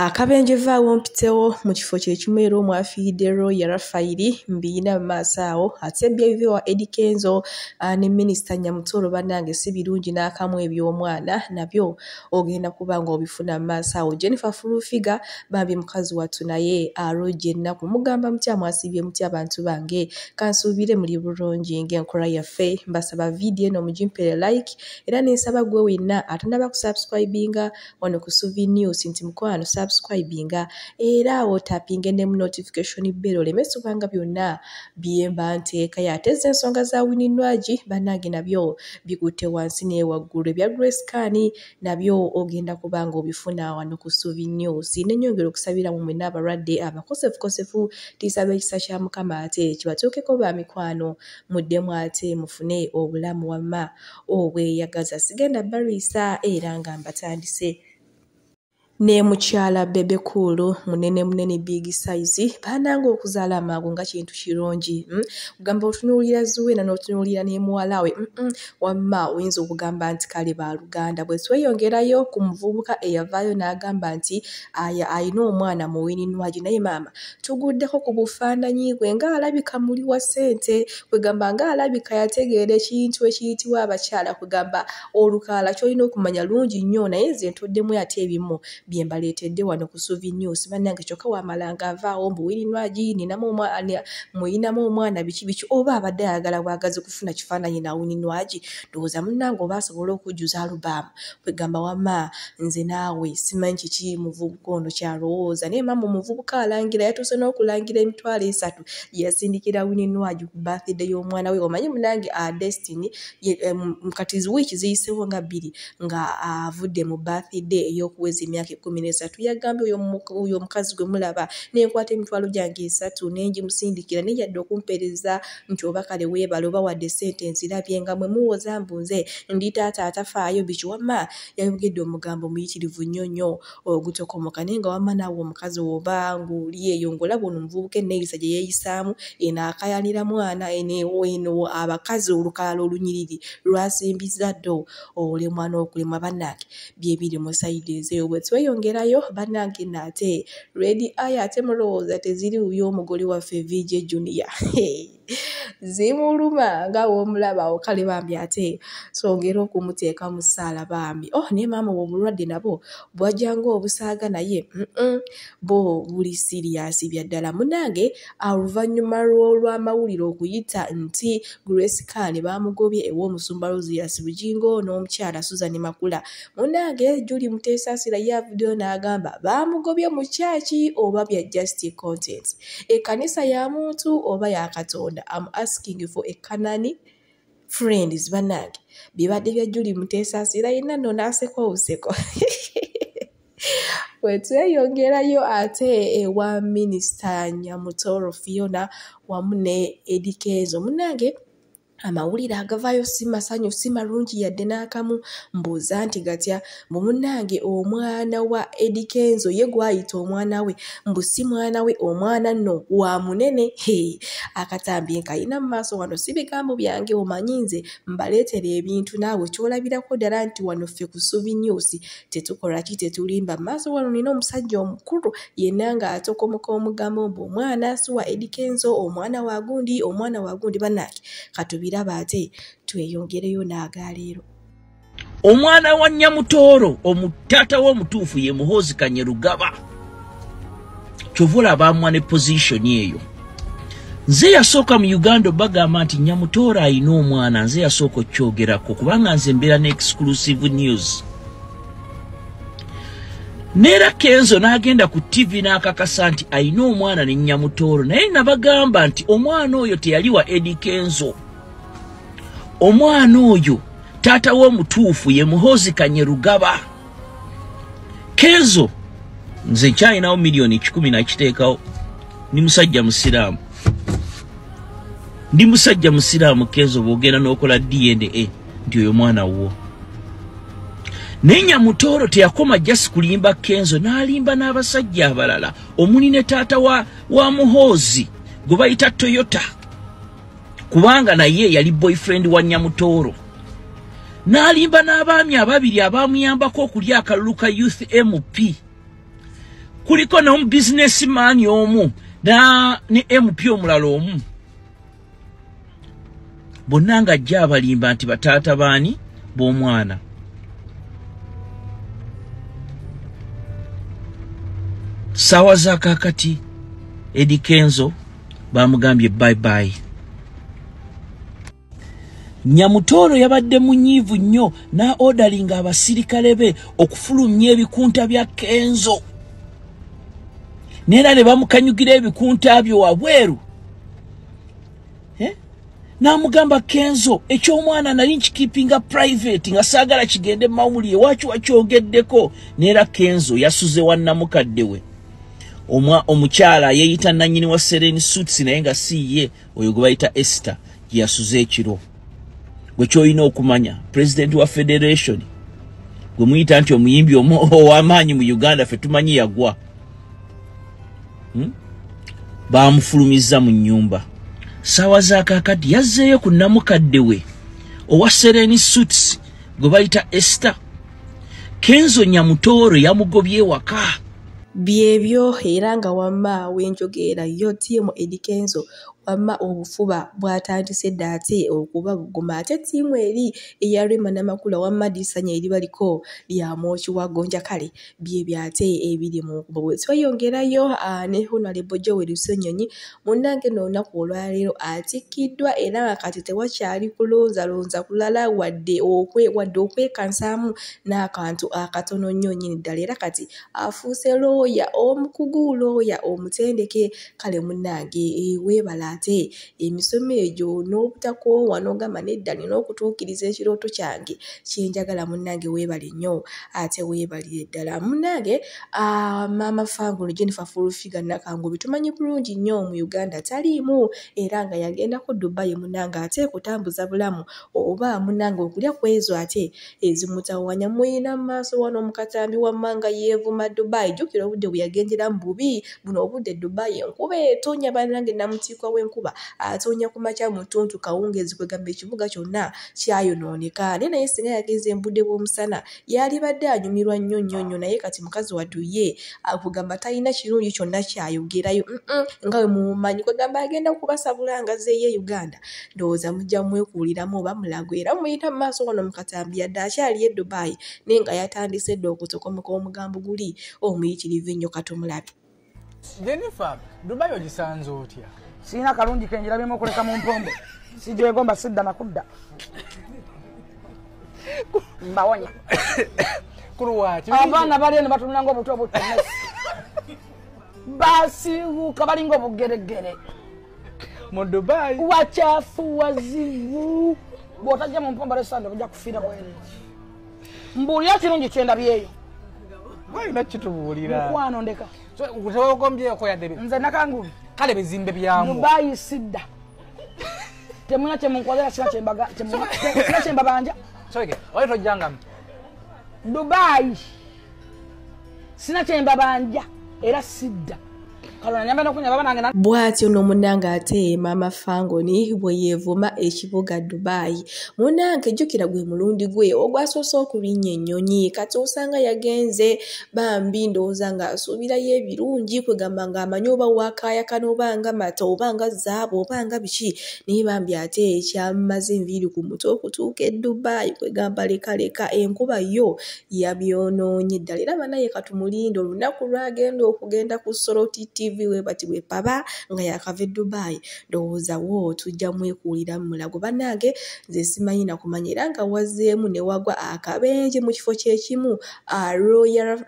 Akabenje vaawo mpitewo mu kifo kye kimu era omwafiiridde Royal Rafaeli mbiyina mu maaso awo ate ebyo wa Eddie Kenzo ne Minisita Nyamutoro bannange si birungi n'akamu eby'omwana nabyo ogenda kuba ng'obifuna mu maaso awo. Jennifer Fulufiga bambi mukazi wattu naye alojja ennaku mugamba mutya mwasibye mutya abantu bange kansuubire muli bulungi ng'enkola yaffe mbasaba vidiyo eno mugimpere like era nensaba gwe wenna atanaba kusubscribinga wano ku Suvi News nti mukwano subscribinga era otapinge ne notification bell olemesubanga byonna byemba nteeka yateze ensonga za Wininwaji bannange nabyo bikutte wansi ne waggulu ebya Grace Kani nabyo ogenda kubanga obifuna wano ku Suvi News nenyongera okusabira mu mwenna abalwadde abakosefu tisaba ekisa kya Mukama ate kibatuukeko ba mikwano muddemu ate mufune obulamu wamma obweyagaza sigenda bariisa era nga mbatandise ne mukyala Bebe Cool munene big size bananga okuzaala amangu nga kintu kirungi kugamba otunuulira Zuwena n'otunuulira ne muwalawe wamma oyinza okugamba nti kale ba Luganda bwe tweyongerayo ku muvubuka eyavaayo n'agamba nti ayina omwana mu Wininwaji naye maama tuguddeko ku bufaananyi bwe nga alabika muli wa ssente kwegamba nga alabika yategeera ekintu ekiyitibwa abakyala kwegamba olukaala kyolina okumanya lungi nnyo naye nze ntoddemu ate ebimu byembaleetedde wano ku Suvi News bannange kyokka wamalanga avaawo mbu Wininwaji muyinamu omwana biki oba abadde ayagala bwagazi kufuna kifaananyi na Wininwaji ndowooza munnange oba asobola okujjuza alubaamu kwegamba wamma nze naawe simanyi kiki muvubuka ono kyalowooza naye maama omuvubuka alangira yatuuse n'okulangira emitwalo 3 yasindikira Wininwaji ku birthday y'omwana we omanyi munnange Destiny mukati wiiki ziyiseewo nga 2 nga avudde mu birthday ey'okuweza emyaka 13 yagambye oyo mukazi gwe mulaba nenkwata emitwalo gyange 3 nengimusindikira nejjadde okumpereza nti oba kale weebale oba wadde ssente nzirabye nga mwe muwoza mbunze ndi taata atafaayo biki wamma yayogedde omugambo muyitirivu nnyo ogutokomoka naye nga wamma naawe omukazi oba ng'oli eyo ng'olaba ono omuvubuka enneeyisa gye yeeyisaamu eno akayanira mwana eno abakazi olukalala olunyiriri lwasimbiza ddo olemwa n'okulemwa bannange byebiri mu sayidi ezeyo bwe tweyongerayo bannange naate Red Eye ate mulowooza teziri uyo omugole waffe VJ Junior zimuluma nga w'omulaba kale bambi ate songera okumuteeka mu ssaala bambi naye maama obulwadde nabo bwajjanga obusaaga naye bo buli siriyasi bya ddala munnange oluvannyuma lw'amawulire okuyita nti Grace Kani bamugobye ew'omusumba Rosias Bugingo n'omukyala Susan Makula munnange Julie Muteesasira yavuddeyo n'agamba bamugobye mu kyaki oba bya just content ekkanisa ya muntu oba ya Katonda I'm asking for a Kanani friends bannange bibadde bya Julie Muteesasira yenna nno n'aseka obuseko wetweyongerayo ate ewa Minisita Nyamutoro Fiona wamu ne Eddie Kenzo munnange amawulire agavaayo si masanyu si malungi yadde n'akamu mbuuza nti gatya mbu munnange omwana wa Eddie Kenzo ye gwayita omwana we mbu si mwana we omwana nno wa munene akatambi nkayina mu maaso wano si bigambo byange omanyi nze mbaleetera ebintu naawe kyolabirako ddala nti wano ffe ku Suvi News tetukola ki tetulimba mu maaso wano nina omusajja omukulu yenna nga atokomoka omugambo mbu omwana si wa Eddie Kenzo omwana wa gundi bannange katubira ate tweyongereyo n'agaleero omwana wa Nyamutoro omutata w'omutuufu ye Muhoozi Kanyerugaba kyovula bamwa ne position eyo nze yasooka mu Uganda bagamba nti Nyamutoro ayina omwana nze yasooka okyogerako kubanga nze mbeera ne exclusive news Nera Kenzo n'agenda ku TV n'akakasa nti ayina omwana ne Nyamutoro naye nabagamba nti omwana oyo teyali wa Eddie Kenzo omwana oyo taata w'omutuufu ye Muhoozi Kanyerugaba Kenzo nze nkyalinawo miliyoni 10 nakiteekawo ndi musajja musiraamu Kenzo bw'ogenda n'okola DNA nti oyo mwana wo naye Nyamutoro teyakoma just kulimba Kenzo n'alimba n'abasajja abalala omuli ne taata wa Muhoozi gwe bayita Toyota kubanga naye yali boyfriend wa Nyamutoro n'alimba n'abaami ababiri abamuyambako okulya akalulu ka Youth MP kuliko n'omu businessman omu ne MP omulala omu bonna nga ajja abalimba nti bataata baani b'omwana. Sawa za kakati Eddie Kenzo bamugambye bye bye. Nyamutoro yabadde munyiivu nnyo na ordaringa abasirikale be okufulumya ebikunta bya Kenzo. Nera ne bamukanyugira ebikunta byo wabweru. Namugamba Kenzo eky'omwana nali nkikipinga private nga saagala kigende mawulire waki wakyogeddeko. Nera Kenzo yasuze wannamukadde we. Omukyala yeyita nannyini wa Sereni Suits naye nga si ye, oyo gwe bayita Esther yasuze ekiro. Gwe kyolina okumanya president wa federation gwe muyita nti omuyimbi ow'amaanyi mu Uganda ffe tumanyi yagwa. Bamufulumiza mu nnyumba. Sawa za kakati yazzeeyo ku nnamukadde we owa Sereni Suits gwe bayita Esther. Kenzo Nyamutoro yamugobye waka. Byebyo era nga wamma wenjogera yo ttiimu Eddie Kenzo wamma obufuba bwatandise dda ate okuba buguma ate ttiimu eri eya Rema Namakula wamma disanya eri baliko lya Moki wa Gonja kale byebyo ate ebiri mu nkuba bwe tweyongerayo ne Honorable Joel Lusenyonyi munnange n'olunaku olwaleero atikiddwa era nga kati tewakyali kulonzalonza kulala wadde okwekansaamu n'akantu akatono nnyo nnyini ddala era kati afuuse looya omukugu looya omutendeke kale munnange weebala ate emisomo egyo n'obutakoowa n'ogamba nedda nina okutuukiriza ekirooto kyange kyenjagala munnange weebale nnyo ate weebalire ddala munnange. Maama Fangono Jennifer Fulufiga Nakangubi tumanyi bulungi nnyo mu Uganda taliimu era nga yagenda ku Dubai munnange ate kutambuza bulamu oba munnange okulya kwezo ate ezimutawanya muyina mu maaso wano mu katambi wammanga yeevuma Dubai jjukira obudde bwe yagenderamu bubi buno obudde Dubai enkuba etonya bannange namutiikwa w'enkuba atonya ku makya mu ttuntu kawungeezi kwegamba ekibuga kyonna kyayonooneka naye singa yagenze embudde bw'omusana yalibadde anyumirwa nnyo nnyo naye kati mukazi waduye akugamba talina kirungi kyonna kyayogerayo nga bwe mumanyi kwegamba agenda kubasabula nga zeeye Uganda ndowooza mujja mwekuuliramu oba mulago era muyita mu maaso wano mu katambi yadde akyali e Dubai naye nga yatandise dda okutokomoka omugambo guli omuyitirivu ennyo katumulabe. Jennifer, Dubai ogisanze otya? Sina kalungi kenjirabyemu okuleka mu mpombo sigyegomba sidda nakudda mbawonya kulwaki abaana bali eno batunula ng'obuto obutonesi basiiwuuka balinga obugeregere mu Dubai wachafu wazivu bw'otajja mu mpombo lesande bujja kufiira bwere mbuulira kirungi kyendabyeyo walina kitubuulira mukwano ndeka tewogombyeeko yadde nze Nakangubi kale bizimbe byamu Dubai sidda temuna kyemunkolera sina kyembabanja soke oyo tojjangamu Dubai sina kyembabanja era sidda bw'atyo n'omunnange ate Maama Fangoni bwe yeevuma ekibuga Dubai munnange jjukira gwe mulundi gwe ogwasoose okulinnya ennyonyi kati osanga yagenze bambi ndowooza ng'asuubirayo ebirungi kwegamba ng'amanyi oba waakaayakana oba nga mata oba nga zaabu oba nga biki naye bambi ate ekyamumaze enviiri ku mutwe okutuuka e Dubai kwegamba lekaleka enkuba yo yabyonoonye ddala era banaye katumulinda olunaku lwagenda okugenda ku Soroti TV we bati we paba nga yakava Dubai ndowooza wo tujja mwekuulira mu mulago bannange nze simanyi na kumanya era nga wazzeemu ne wagwa akabenje mu kifo kyekimu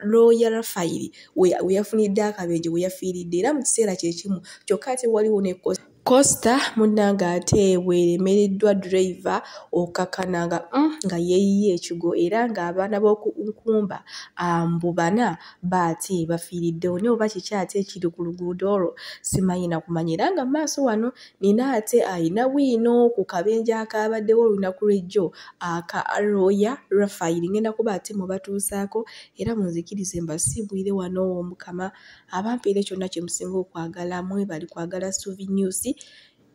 Royal File we yafunidde akabenje we yafiiridde era mu kiseera kyekimu kyokka ate waliwo ne Costa munnange ate weeremereddwa driver okakananga nga yeeyiye ekigo era ng'abaana b'okunkumba mbubana baate bafiiriddewo ne oba kiki ate ekiri ku luguudo olwo simanyi na kumanya era nga maaso wano nina ate ayina bwino ku kabenje akaabaddewo olunaku lw'ejjo aka Royal File ngenda kuba ate mubatuusaako era munzikirize mbasiibwire wano Omukama abampeere kyonna kye musinga okwagala mwe bali kwagala Suvi News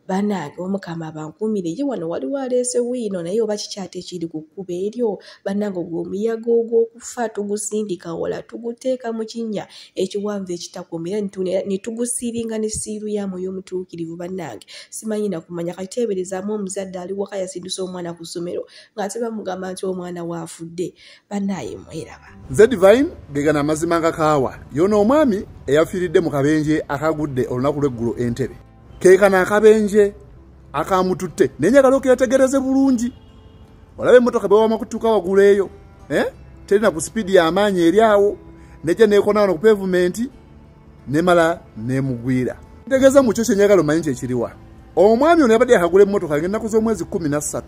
banange omukama bankumire ye wano waliwo aleese wiino naye oba kikyate kiri ku kkuba eryo bannange ogw'omuyaga ogw'okufa tugusindika wala tuguteeka mu kinnya ekiwanvu ekitakumira ne tugusiiringa n'essiiru ya Mwoyo Omutuukirivu bannange simanyi na kumanya kateeberezaamu omuzadde ali waka yasinduse omwana ku ssomero ng'ate bamugamba nti omwana waafudde bannaaye mweraba nze Divine gegana amazima nga kaawa yono omwami eyafiiridde mu kabenje akagudde olunaku lw'eggulo Entebbe keekana akabenje akamututte nenjagala okuyategereze bulungi olabe emmotoka bwe wama kutuuka waggulu eyo terina ku sipiidi y'amaanyi eri awo nejja neekona wano ku pavement nemala nemugwira ntegeeza mu kyo kye njagala omanyi kyekiriwa omwami ono yabadde yakagula emmotoka ng'ennaku z'omwezi 13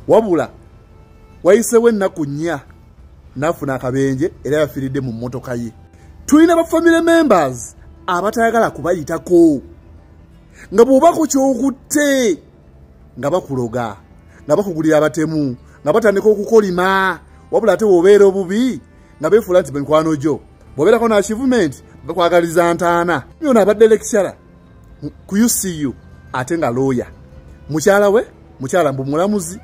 wabula wayiseewo ennaku 4 n'afuna akabenje era yafiiridde mu mmotoka ye tulina ba family members abatayagala kubayitako nga bw'obako ky'okutte nga bakuloga nga bakugulira abatemu nga batandika okukolima wabula ate bw'obeera obubi nga beefuula nti mikwano gyo bw'obeerako na achievement bakwagaliza ntaana yona abadde lecturer ku UCU ate nga lawyer mukyala mbu mulamuzi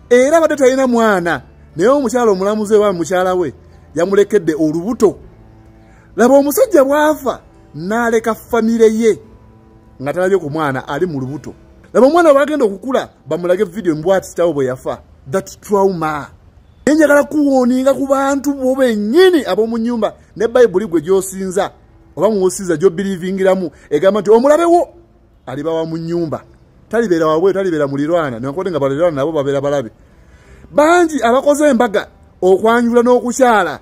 era abadde talina mwana naye omukyala omulamuzi wa mukyala we yamulekedde olubuto laba omusajja bw'afa n'aleka famire ye nga talabye ku mwana ali mu lubuto laba omwana bw'agenda okukula bamulage video mbwati kitawo bwe yafa that trauma njagala kuwooninga ku bantu bo bennyini ab'omu nnyumba ne Bayibuli gwe gy'osinza oba muwosiza gy'obiriivingiramu egamba nti omulabewo aliba wa mu nnyumba talibeera wabwe talibeera mulirwana newankubadde nga balirwana nabo babeera balabe bangi abakoze embaga okwanjula n'okukyala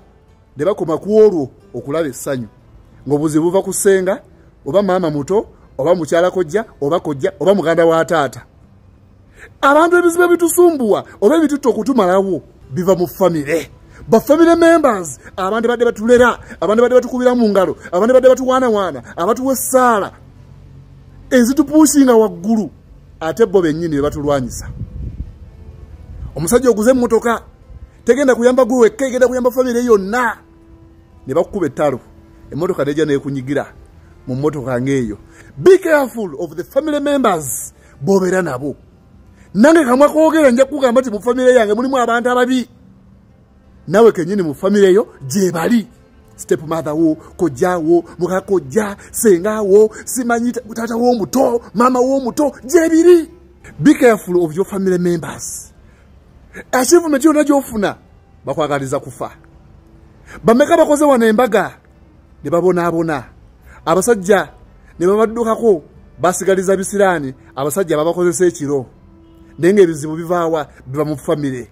ne bakoma ku olwo okulaba essanyu ng'obuzibu buva ku ssenga oba maama muto oba mukyala kojja oba muganda wa taata abantu ebizibu ebitusumbuwa oba ebitutta okutumalawo biva mu famire ba family members abantu badde batulera abantu badde batukubira mu ngalo abantu badde batuwaanawaana abatuwa essaala ezitupushinga waggulu ate bo bennyini be batulwanyisa omusajja oguze emmotoka tegenda kuyamba gwe wekka egenda kuyamba famire yonna ne bakukuba ettalo emmotoka nejja neekunyigira mu mmotoka ng'eyo be careful of the family members b'obeera nabo nange kamwa koogera nja kugamba nti mu famire yange mulimu abantu ababi nawe kenyini mu famire yo gye bali step mother wo kojja wo mukakojja senga wo simanyi tata wo muto mama wo muto gye biri be careful of your family members achievement yonna gy'ofuna bakwagaliza kufa bameka bakoze wano embaga ne babonaabona abasajja ne babaddukako basigaliza bisiraani abasajja babakozesa ekiro naye ng'ebizibu bivaawa biva mu famire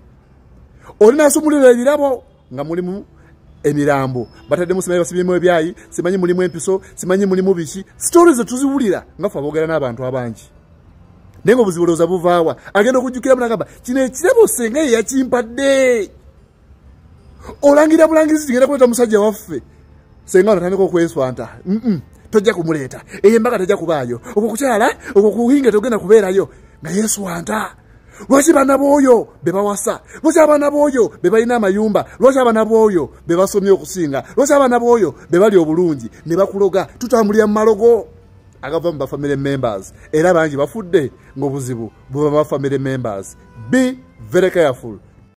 olina asumulira ebirabo nga mulimu emirambo bataddemu simanyi basibyemu ebyayi simanyi mulimu empiso simanyi mulimu biki stories etuziwulira nga fe aboogera n'abantu abangi naye ng'obuzibu lowooza buvaawa agenda okujjukira munagamba kino ekirabo senga ye yakimpadde olangira bulangizi kigenda kuleeta musajja waffe senga onatandika okweswanta tojja kumuleeta eyo embaga tajja kubaayo okwo kukyala okwo kuhinga togenda kubeerayo nga yeeswanta lwaki abaana b'oyo be bawasa lwaki abaana b'oyo be balina amayumba lwaki abaana b'oyo be basomye okusinga lwaki abaana b'oyo be bali obulungi ne bakuloga tutambulira mu malogo agava mu bafamily members era bangi bafudde ng'obuzibu buba mu bafamily members be very careful